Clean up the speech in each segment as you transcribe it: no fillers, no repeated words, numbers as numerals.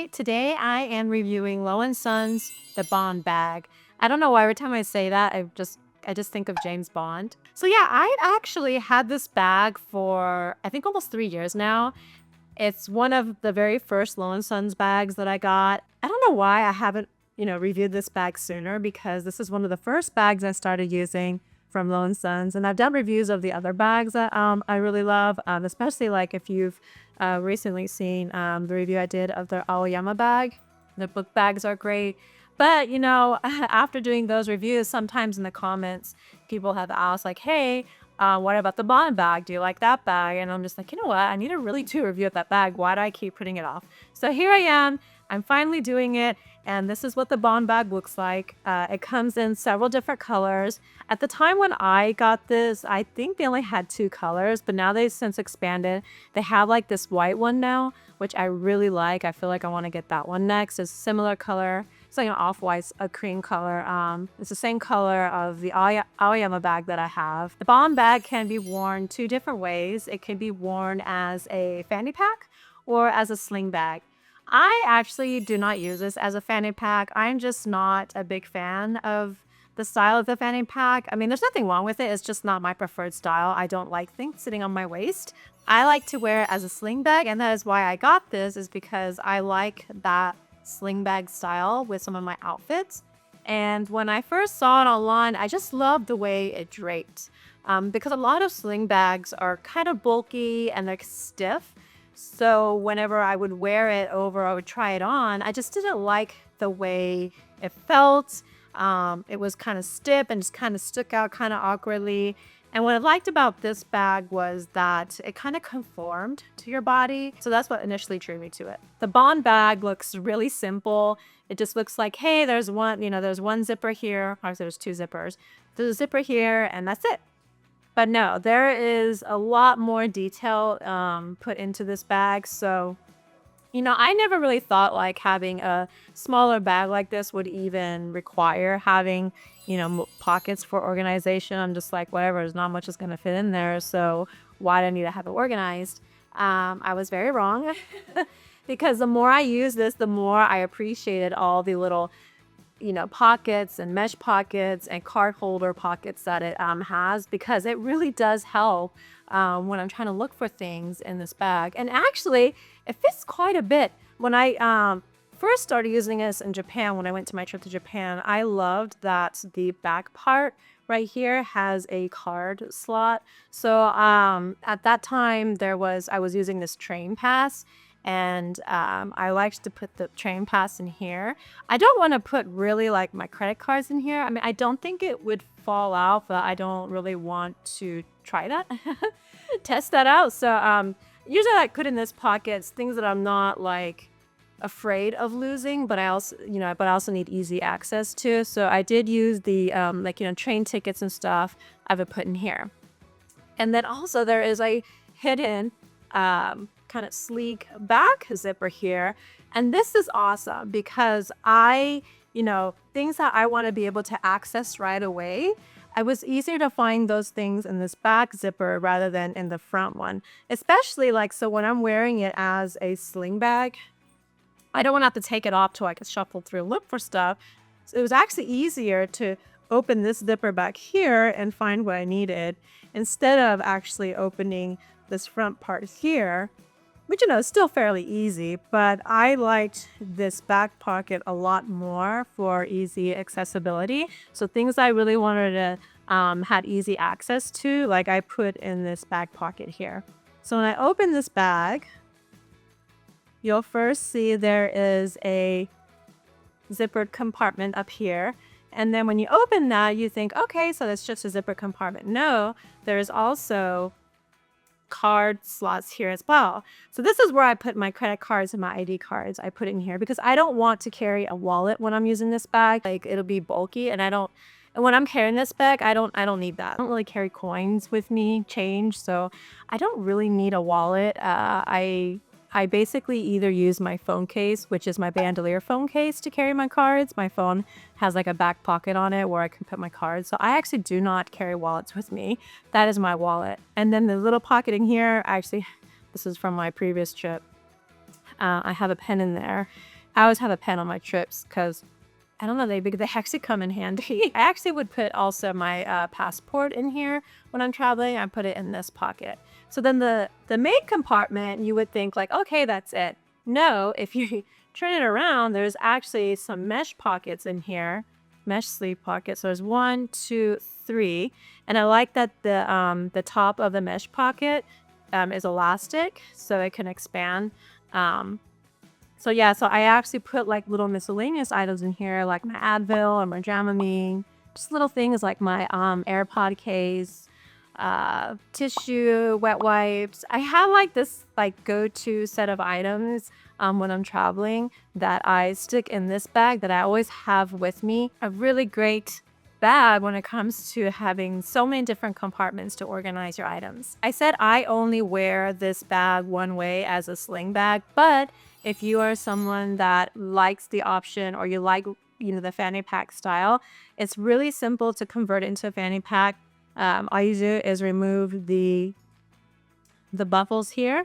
Hi, today I am reviewing Low & Sons The Bond Bag. I don't know why every time I say that, I just think of James Bond. So yeah, I actually had this bag for I think almost 3 years now. It's one of the very first Low & Sons bags that I got. I don't know why I haven't, reviewed this bag sooner because this is one of the first bags I started using from Low & Sons. And I've done reviews of the other bags that I really love, especially like if you've recently seen the review I did of the Aoyama bag. The book bags are great. But, after doing those reviews, sometimes in the comments, people have asked like, hey, what about the Bond bag? Do you like that bag? And I'm just like, you know what? I need to really do a review of that bag. Why do I keep putting it off? So here I am. I'm finally doing it. And this is what the Bond bag looks like. It comes in several different colors. At the time when I got this, I think they only had 2 colors, but now they've since expanded. They have like this white one now, which I really like. I feel like I want to get that one next. It's a similar color. It's like an off-white, a cream color. It's the same color of the Aoyama bag that I have. The Bond bag can be worn 2 different ways. It can be worn as a fanny pack or as a sling bag. I actually do not use this as a fanny pack. I'm just not a big fan of the style of the fanny pack. I mean, there's nothing wrong with it. It's just not my preferred style. I don't like things sitting on my waist. I like to wear it as a sling bag, and that is why I got this, is because I like that sling bag style with some of my outfits. And when I first saw it online, I just loved the way it draped. Because a lot of sling bags are kind of bulky and they're stiff. So whenever I would wear it over, I would try it on, I just didn't like the way it felt. It was kind of stiff and just kind of stuck out kind of awkwardly. And what I liked about this bag was that it kind of conformed to your body. So that's what initially drew me to it. The Bond bag looks really simple. It just looks like, hey, there's one zipper here. Obviously, there's 2 zippers. There's a zipper here, and that's it. But no, there is a lot more detail put into this bag. So, I never really thought like having a smaller bag like this would even require having, pockets for organization. I'm just like, whatever, there's not much is going to fit in there. So why do I need to have it organized? I was very wrong because the more I use this, the more I appreciated all the little pockets and mesh pockets and card holder pockets that it has, because it really does help when I'm trying to look for things in this bag. And actually, it fits quite a bit. When I first started using this in Japan, when I went to my trip to Japan, I loved that the back part right here has a card slot. So at that time, I was using this train pass. And I liked to put the train pass in here. I don't want to put really like my credit cards in here. I mean, I don't think it would fall out, but I don't really want to try that, test that out. So usually I put in this pockets things that I'm not like afraid of losing, but I also need easy access to. So I did use the train tickets and stuff I would put in here. And then also there is a hidden kind of sleek back zipper here. And this is awesome because things that I want to be able to access right away, it was easier to find those things in this back zipper rather than in the front one. Especially so when I'm wearing it as a sling bag, I don't want to have to take it off till I can shuffle through and look for stuff. So it was actually easier to open this zipper back here and find what I needed instead of actually opening this front part here, which is still fairly easy, but I liked this back pocket a lot more for easy accessibility. So things I really wanted to had easy access to, like I put in this back pocket here. So when I open this bag, you'll first see there is a zippered compartment up here. And then when you open that, you think, okay, so that's just a zipper compartment. No, there's also card slots here as well. So this is where I put my credit cards and my ID cards. I put it in here because I don't want to carry a wallet when I'm using this bag. Like it'll be bulky, and when I'm carrying this bag, I don't need that. I don't really carry coins with me, change, so I don't really need a wallet. I basically either use my phone case, which is my bandolier phone case, to carry my cards. My phone has like a back pocket on it where I can put my cards. So I actually do not carry wallets with me. That is my wallet. And then the little pocket in here, actually, this is from my previous trip. I have a pen in there. I always have a pen on my trips because I don't know, they actually come in handy. I actually would put also my passport in here when I'm traveling. I put it in this pocket. So then the main compartment, you would think like, okay, that's it. No, if you turn it around, there's actually some mesh pockets in here, mesh sleeve pockets. So there's 1, 2, 3, and I like that the top of the mesh pocket is elastic, so it can expand. So yeah, so I actually put like little miscellaneous items in here, like my Advil or my Dramamine, just little things like my AirPod case, tissue, wet wipes. I have like this like go-to set of items when I'm traveling that I stick in this bag that I always have with me. A really great bag when it comes to having so many different compartments to organize your items. I said I only wear this bag one way as a sling bag, but if you are someone that likes the option or you like, the fanny pack style, it's really simple to convert it into a fanny pack. All you do is remove the buckles here,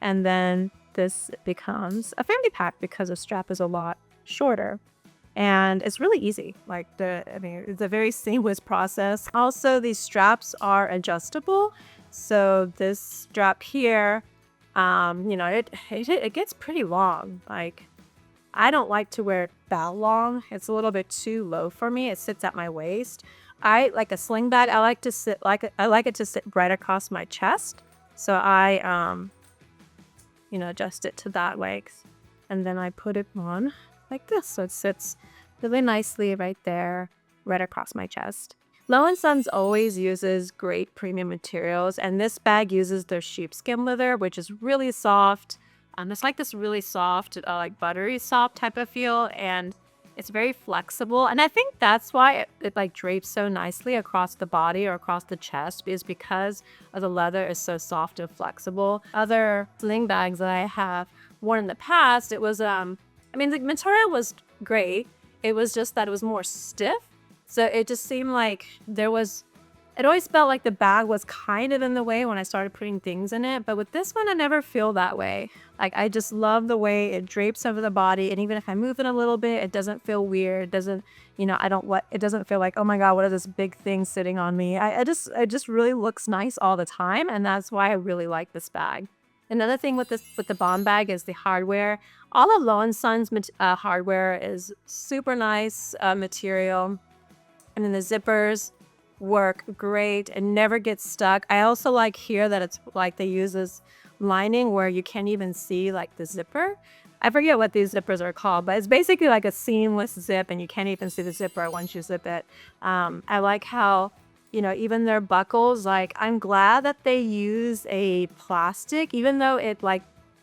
and then this becomes a fanny pack because the strap is a lot shorter. And it's really easy. It's a very seamless process. Also, these straps are adjustable. So this strap here, it gets pretty long. Like, I don't like to wear it that long. It's a little bit too low for me. It sits at my waist. I like a sling bag. I like it to sit right across my chest. So I, adjust it to that length, and then I put it on like this, so it sits really nicely right there, right across my chest. Low & Sons always uses great premium materials, and this bag uses their sheepskin leather, which is really soft. It's like this really soft, like buttery soft type of feel, and it's very flexible. And I think that's why it like drapes so nicely across the body or across the chest, is because the leather is so soft and flexible. Other sling bags that I have worn in the past, it was the material was great. It was just that it was more stiff. So it just seemed like it always felt like the bag was kind of in the way when I started putting things in it. But with this one, I never feel that way. Like, I just love the way it drapes over the body. And even if I move it a little bit, it doesn't feel weird. It doesn't, it doesn't feel like, oh my God, what is this big thing sitting on me? It just really looks nice all the time. And that's why I really like this bag. Another thing with the Bond bag is the hardware. All of Low & Sons hardware is super nice material. And then the zippers work great and never get stuck. I also like here that it's like they use this lining where you can't even see like the zipper. I forget what these zippers are called, but it's basically like a seamless zip and you can't even see the zipper once you zip it. I like how, even their buckles, like, I'm glad that they use a plastic, even though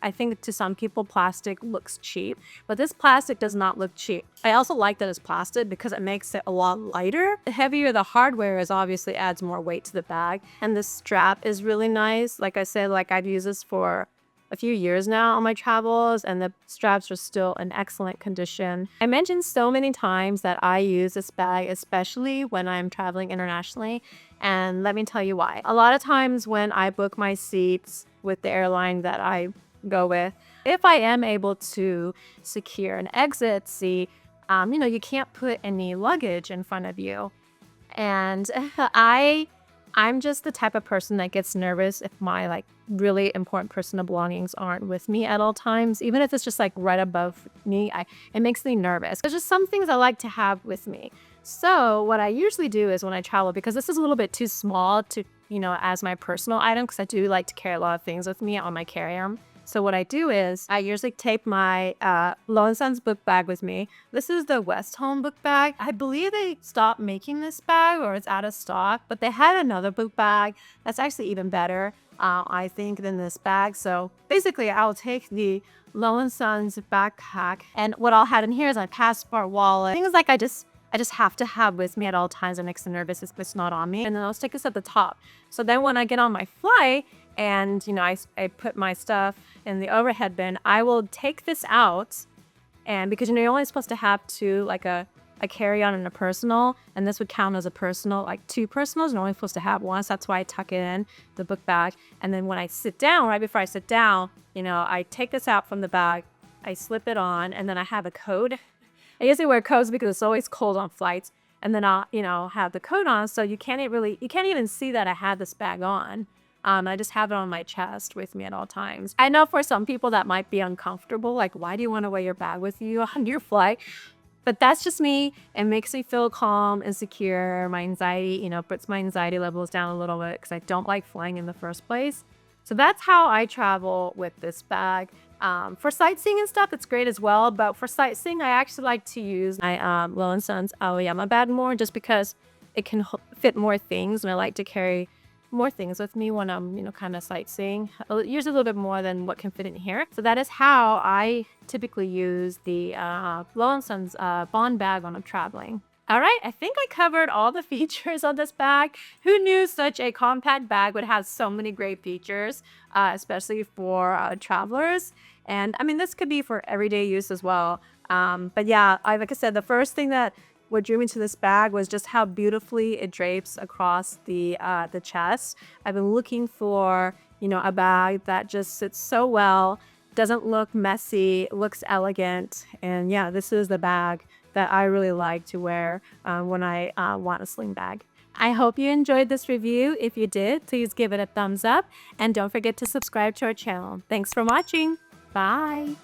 I think to some people plastic looks cheap, but this plastic does not look cheap. I also like that it's plastic because it makes it a lot lighter. The heavier the hardware is, obviously adds more weight to the bag. And the strap is really nice. Like I said, I've used this for a few years now on my travels, and the straps are still in excellent condition. I mentioned so many times that I use this bag, especially when I'm traveling internationally, and let me tell you why. A lot of times when I book my seats with the airline that I go with, if I am able to secure an exit seat, you can't put any luggage in front of you. And I'm just the type of person that gets nervous if my really important personal belongings aren't with me at all times. Even if it's just right above me, it makes me nervous. There's just some things I like to have with me. So what I usually do is when I travel, because this is a little bit too small to, as my personal item, because I do like to carry a lot of things with me on my carry-on. So what I do is I usually take my Low & Sons book bag with me. This is the Westholme book bag. I believe they stopped making this bag or it's out of stock, but they had another book bag that's actually even better, I think, than this bag. So basically I'll take the Low & Sons backpack, and what I'll have in here is my passport, wallet, things I just have to have with me at all times. It makes me nervous if it's not on me. And then I'll stick this at the top. So then when I get on my flight and, I put my stuff in the overhead bin, I will take this out. And because, you're only supposed to have two, like a a carry-on and a personal, and this would count as a personal, like 2 personals. You're only supposed to have one, so that's why I tuck it in the book bag. And then when I sit down, right before I sit down, you know, I take this out from the bag, I slip it on, and then I have a coat. I usually wear coats because it's always cold on flights. And then I'll, you know, have the coat on, so you can't even see that I had this bag on. I just have it on my chest with me at all times. I know for some people that might be uncomfortable, like, why do you want to wear your bag with you on your flight? But that's just me. It makes me feel calm and secure. My anxiety, you know, puts my anxiety levels down a little bit because I don't like flying in the first place. So that's how I travel with this bag. For sightseeing and stuff, it's great as well. But for sightseeing, I actually like to use my Lo & Sons Aoyama bag more, just because it can fit more things, and I like to carry more things with me when I'm, you know, kind of sightseeing. Usually a little bit more than what can fit in here. So that is how I typically use the Lo & Sons Bond bag when I'm traveling. All right, I think I covered all the features of this bag. Who knew such a compact bag would have so many great features, especially for travelers? And I mean, this could be for everyday use as well. But yeah, like I said, the first thing that what drew me to this bag was just how beautifully it drapes across the chest. I've been looking for, you know, a bag that just sits so well, doesn't look messy, looks elegant, and yeah, this is the bag that I really like to wear when I want a sling bag. I hope you enjoyed this review. If you did, please give it a thumbs up, and don't forget to subscribe to our channel. Thanks for watching. Bye.